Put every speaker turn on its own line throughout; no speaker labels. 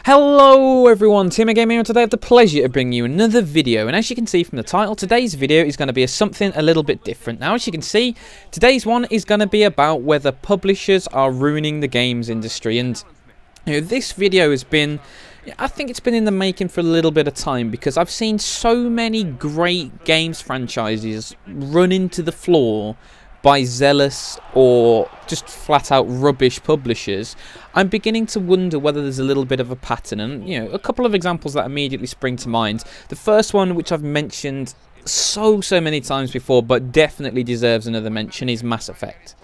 Hello everyone, Tmmgamer here, and today I have the pleasure of bringing you another video. And as you can see from the title, today's video is going to be something a little bit different. Now, as you can see, today's one is going to be about whether publishers are ruining the games industry. And this video has been, I think it's been in the making for a little bit of time, because I've seen so many great games franchises run into the floor by zealous or just flat out rubbish publishers. I'm beginning to wonder whether there's a little bit of a pattern, and a couple of examples that immediately spring to mind. The first one, which I've mentioned so many times before but definitely deserves another mention, is Mass Effect.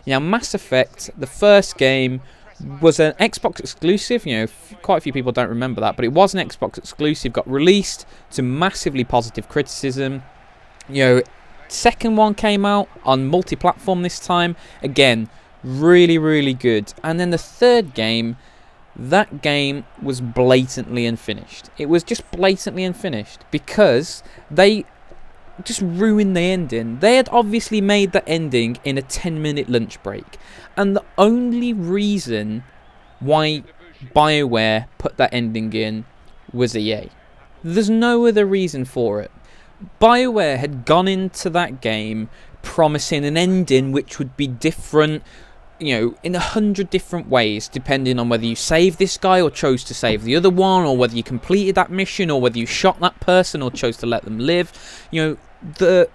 Now, Mass Effect, the first game, was an Xbox exclusive. Quite a few people don't remember that, but it was an Xbox exclusive, got released to massively positive criticism. Second one came out on multi-platform this time. Again, really good. And then the third game, that game was blatantly unfinished. It was just blatantly unfinished because they just ruined the ending. They had obviously made the ending in a 10-minute lunch break. And the only reason why BioWare put that ending in was EA. There's no other reason for it. BioWare had gone into that game promising an ending which would be different, in 100 different ways, depending on whether you saved this guy or chose to save the other one, or whether you completed that mission, or whether you shot that person or chose to let them live. The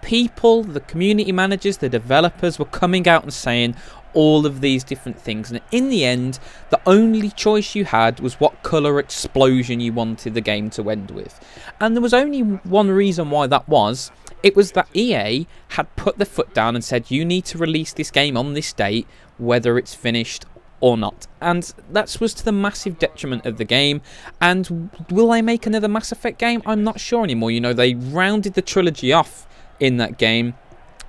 people, the community managers, the developers were coming out and saying all of these different things, and in the end, the only choice you had was what colour explosion you wanted the game to end with. And there was only one reason why that was. It was that EA had put their foot down and said, you need to release this game on this date, whether it's finished or not. And that was to the massive detriment of the game. And will they make another Mass Effect game? I'm not sure anymore. They rounded the trilogy off in that game,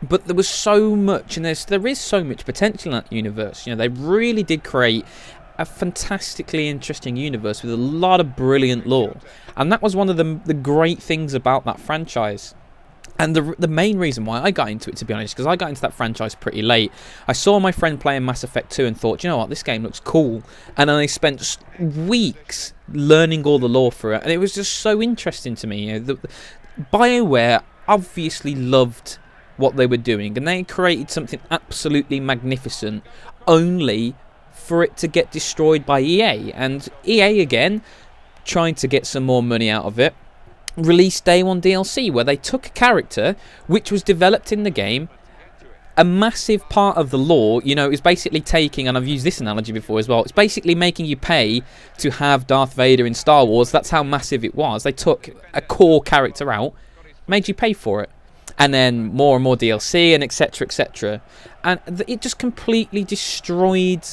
but there was so much, and there is so much potential in that universe. They really did create a fantastically interesting universe with a lot of brilliant lore, and that was one of the great things about that franchise. And the main reason why I got into it, to be honest, because I got into that franchise pretty late. I saw my friend playing Mass Effect 2 and thought, you know what, this game looks cool. And then I spent weeks learning all the lore for it, and it was just so interesting to me. BioWare obviously loved what they were doing, and they created something absolutely magnificent, only for it to get destroyed by EA. And EA, again, trying to get some more money out of it, released Day 1 DLC, where they took a character which was developed in the game. A massive part of the lore, is basically taking, and I've used this analogy before as well, it's basically making you pay to have Darth Vader in Star Wars. That's how massive it was. They took a core character out, made you pay for it, and then more and more DLC, and etc. And it just completely destroyed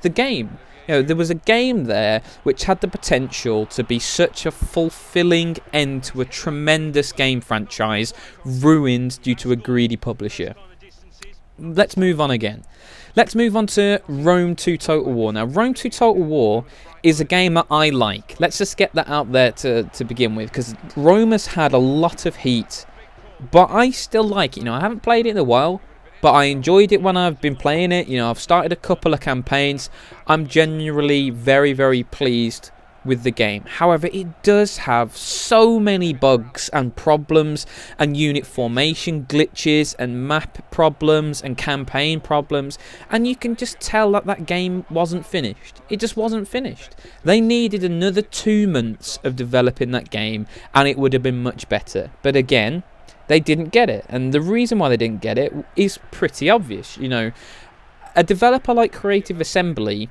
the game. There was a game there which had the potential to be such a fulfilling end to a tremendous game franchise, ruined due to a greedy publisher. Let's move on again. Let's move on to Rome 2 Total War. Now, Rome 2 Total War is a game that I like. Let's just get that out there to begin with, because Rome has had a lot of heat, but I still like it. I haven't played it in a while, but I enjoyed it when I've been playing it. I've started a couple of campaigns. I'm genuinely very pleased with the game. However, it does have so many bugs and problems, and unit formation glitches, and map problems, and campaign problems, and you can just tell that game wasn't finished. It just wasn't finished. They needed another 2 months of developing that game, and it would have been much better. But again, they didn't get it, and the reason why they didn't get it is pretty obvious. A developer like Creative Assembly,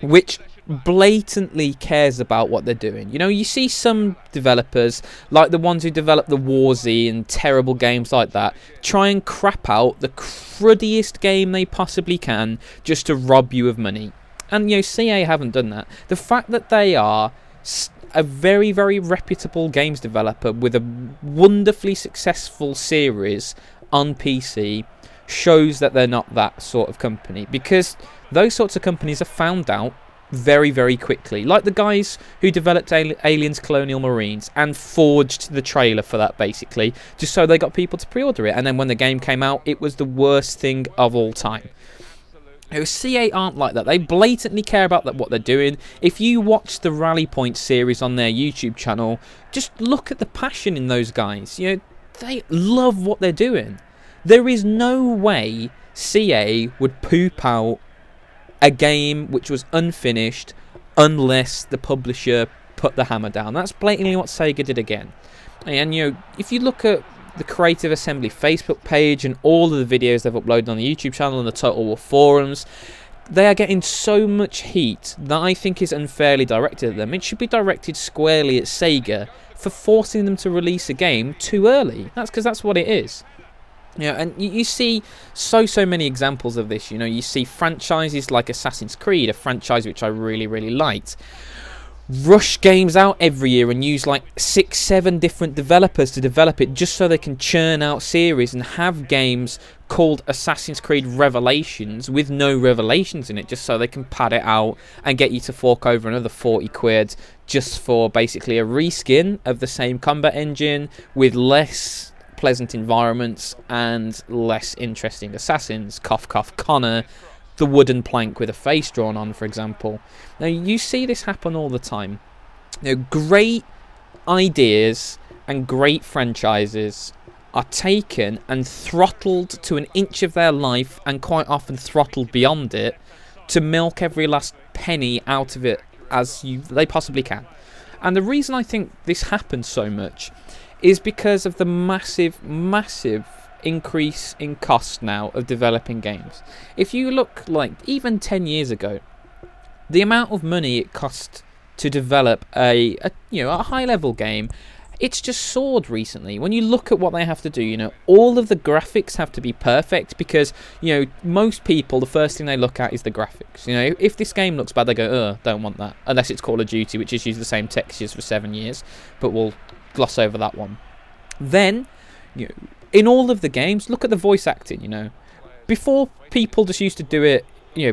which blatantly cares about what they're doing. You see some developers, like the ones who develop the Warzy and terrible games like that, try and crap out the cruddiest game they possibly can just to rob you of money. And CA haven't done that. The fact that they are a very reputable games developer with a wonderfully successful series on PC shows that they're not that sort of company, because those sorts of companies are found out very quickly, like the guys who developed Aliens Colonial Marines and forged the trailer for that, basically just so they got people to pre-order it, and then when the game came out, it was the worst thing of all time. CA aren't like that. They blatantly care about what they're doing. If you watch the Rally Point series on their YouTube channel, just look at the passion in those guys. They love what they're doing. There is no way CA would poop out a game which was unfinished unless the publisher put the hammer down. That's blatantly what Sega did again. And if you look at the Creative Assembly Facebook page and all of the videos they've uploaded on the YouTube channel and the Total War forums, they are getting so much heat that I think is unfairly directed at them. It should be directed squarely at Sega for forcing them to release a game too early. That's because that's what it is. And you see so many examples of this. You see franchises like Assassin's Creed, a franchise which I really, really liked, rush games out every year and use like 6-7 different developers to develop it just so they can churn out series and have games called Assassin's Creed Revelations with no revelations in it, just so they can pad it out and get you to fork over another 40 quid just for basically a reskin of the same combat engine with less pleasant environments and less interesting assassins. Cough cough Connor, the wooden plank with a face drawn on, for example. Now, you see this happen all the time. Great ideas and great franchises are taken and throttled to an inch of their life, and quite often throttled beyond it, to milk every last penny out of it as they possibly can. And the reason I think this happens so much is because of the massive increase in cost now of developing games. If you look like even 10 years ago, the amount of money it cost to develop a high level game, it's just soared recently. When you look at what they have to do, all of the graphics have to be perfect because most people, the first thing they look at is the graphics. If this game looks bad, they go, don't want that, unless it's Call of Duty, which has used the same textures for 7 years, but we'll gloss over that one. Then in all of the games, look at the voice acting. Before, people just used to do it,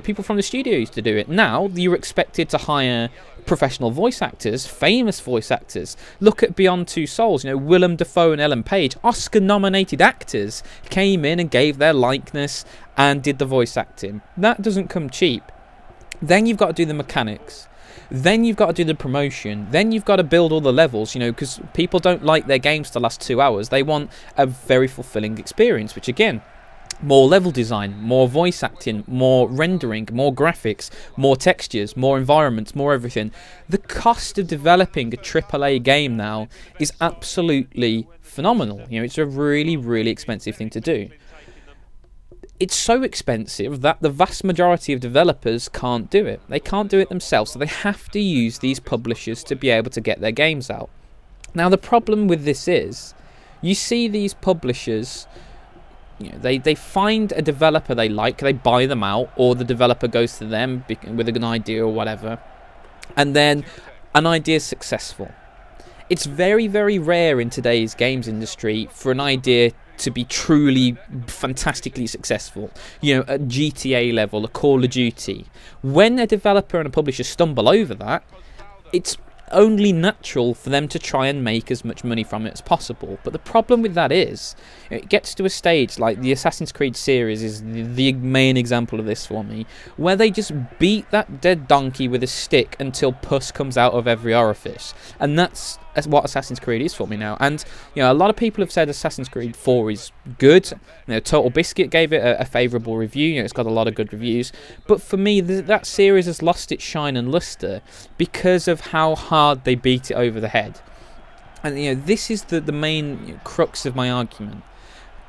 people from the studio used to do it. Now you're expected to hire professional voice actors, famous voice actors. Look at Beyond Two Souls. Willem Dafoe and Ellen Page, Oscar nominated actors, came in and gave their likeness and did the voice acting. That doesn't come cheap. Then you've got to do the mechanics. Then you've got to do the promotion. Then you've got to build all the levels, because people don't like their games to last 2 hours. They want a very fulfilling experience, which again, more level design, more voice acting, more rendering, more graphics, more textures, more environments, more everything. The cost of developing a AAA game now is absolutely phenomenal. It's a really, really expensive thing to do. It's so expensive that the vast majority of developers can't do it. They can't do it themselves, so they have to use these publishers to be able to get their games out. Now, the problem with this is, you see these publishers, they find a developer they like, they buy them out, or the developer goes to them with an idea or whatever, and then an idea is successful. It's very, very rare in today's games industry for an idea to be truly fantastically successful. A GTA level, a Call of Duty. When a developer and a publisher stumble over that, it's only natural for them to try and make as much money from it as possible. But the problem with that is, it gets to a stage like the Assassin's Creed series is the main example of this for me, where they just beat that dead donkey with a stick until pus comes out of every orifice. And that's what Assassin's Creed is for me now. And a lot of people have said Assassin's Creed 4 is good. Total Biscuit gave it a favourable review. It's got a lot of good reviews. But for me, that series has lost its shine and lustre because of how hard they beat it over the head. And this is the main crux of my argument.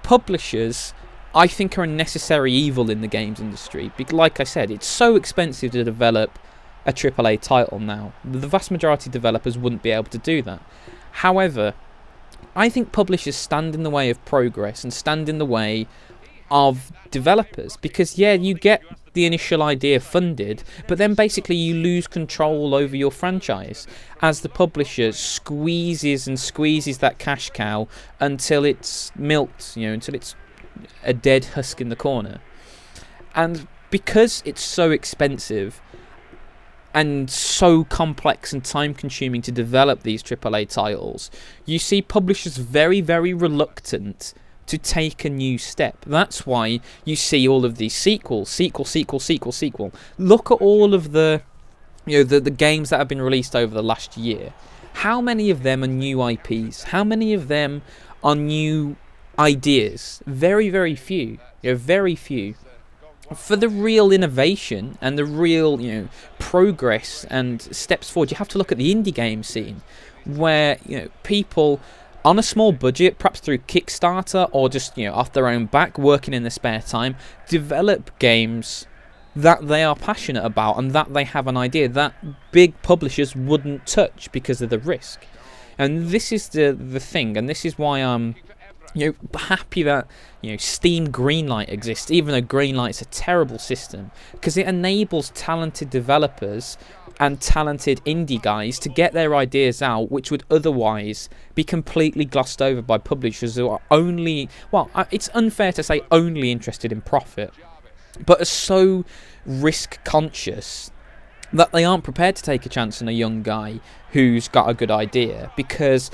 Publishers, I think, are a necessary evil in the games industry. Because, like I said, it's so expensive to develop a AAA title now. The vast majority of developers wouldn't be able to do that. However, I think publishers stand in the way of progress and stand in the way of developers, because you get the initial idea funded, but then basically you lose control over your franchise as the publisher squeezes that cash cow until it's milked, until it's a dead husk in the corner. And because it's so expensive and so complex and time-consuming to develop these AAA titles, you see publishers very, very reluctant to take a new step. That's why you see all of these sequels, sequel. Look at all of the the games that have been released over the last year. How many of them are new IPs? How many of them are new ideas? Very, very few. Very few. For the real innovation and the real progress and steps forward, you have to look at the indie game scene, where people on a small budget, perhaps through Kickstarter or just off their own back, working in their spare time, develop games that they are passionate about and that they have an idea that big publishers wouldn't touch because of the risk. And this is the thing, and this is why I'm happy that Steam Greenlight exists, even though Greenlight's a terrible system, because it enables talented developers and talented indie guys to get their ideas out, which would otherwise be completely glossed over by publishers who are only, it's unfair to say only interested in profit, but are so risk conscious that they aren't prepared to take a chance on a young guy who's got a good idea, because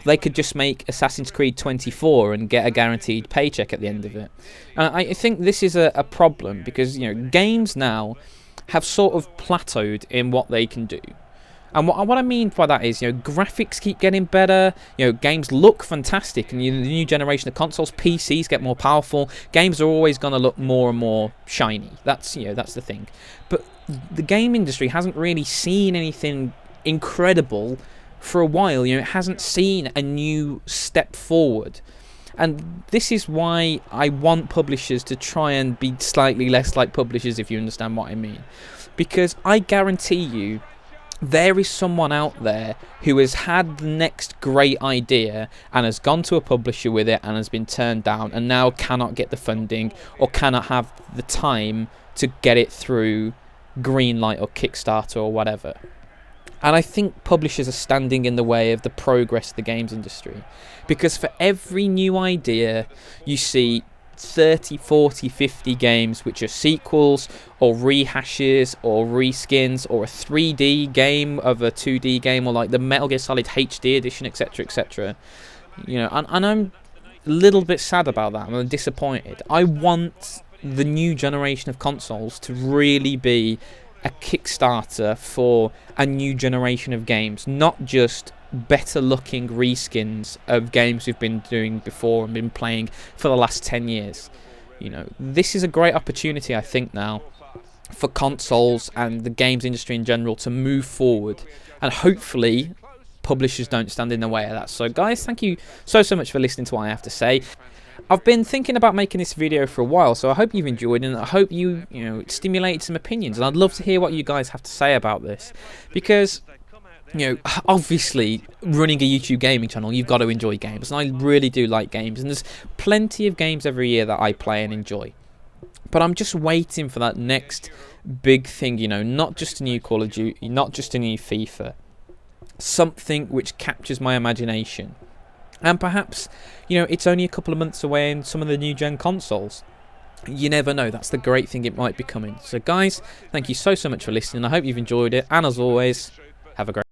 they could just make Assassin's Creed 24 and get a guaranteed paycheck at the end of it. And I think this is a problem, because games now have sort of plateaued in what they can do. And what I mean by that is, graphics keep getting better, games look fantastic, and the new generation of consoles, PCs get more powerful, games are always going to look more and more shiny. That's the thing. But the game industry hasn't really seen anything incredible for a while. It hasn't seen a new step forward. And this is why I want publishers to try and be slightly less like publishers, if you understand what I mean. Because I guarantee you, there is someone out there who has had the next great idea and has gone to a publisher with it and has been turned down, and now cannot get the funding or cannot have the time to get it through Greenlight or Kickstarter or whatever. And I think publishers are standing in the way of the progress of the games industry, because for every new idea you see 30, 40, 50 games which are sequels or rehashes or reskins, or a 3D game of a 2D game, or like the Metal Gear Solid HD edition, etc, etc. And I'm a little bit sad about that. I'm disappointed. I want the new generation of consoles to really be a Kickstarter for a new generation of games, not just better looking reskins of games we've been doing before and been playing for the last 10 years. This is a great opportunity, I think, now for consoles and the games industry in general to move forward, and hopefully publishers don't stand in the way of that. So guys, thank you so much for listening to what I have to say. I've been thinking about making this video for a while, so I hope you've enjoyed it, and I hope you stimulated some opinions, and I'd love to hear what you guys have to say about this, because obviously running a YouTube gaming channel, you've got to enjoy games, and I really do like games, and there's plenty of games every year that I play and enjoy. But I'm just waiting for that next big thing, not just a new Call of Duty, not just a new FIFA, something which captures my imagination. And perhaps, it's only a couple of months away in some of the new gen consoles. You never know, that's the great thing, it might be coming. So guys, thank you so much for listening, I hope you've enjoyed it, and as always, have a great